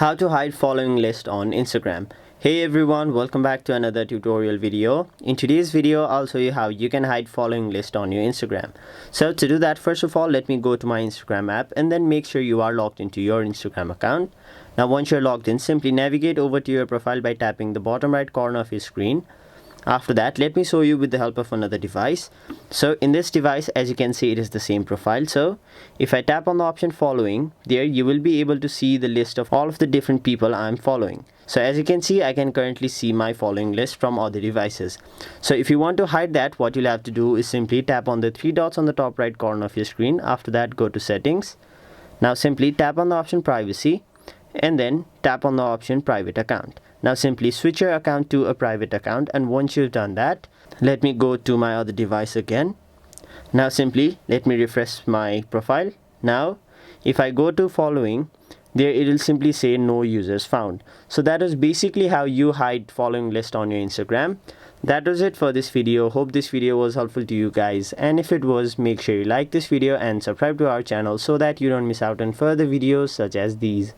How to hide following list on Instagram. Hey everyone, welcome back to another tutorial video. In today's video, I'll show you how you can hide following list on your Instagram. So to do that, first of all, let me go to my Instagram app and then make sure you are logged into your Instagram account. Now once you're logged in, simply navigate over to your profile by tapping the bottom right corner of your screen. After that, let me show you with the help of another device. So in this device, as you can see, it is the same profile. So if I tap on the option following, there you will be able to see the list of all of the different people I'm following. So as you can see, I can currently see my following list from other devices. So if you want to hide that, what you'll have to do is simply tap on the three dots on the top right corner of your screen. After that, go to settings. Now simply tap on the option privacy and then tap on the option private account. Now simply switch your account to a private account, and once you've done that, let me go to my other device again. Now simply let me refresh my profile. Now if I go to following, there it will simply say no users found. So that is basically how you hide following list on your Instagram. That was it for this video. Hope this video was helpful to you guys, and if it was, make sure you like this video and subscribe to our channel so that you don't miss out on further videos such as these.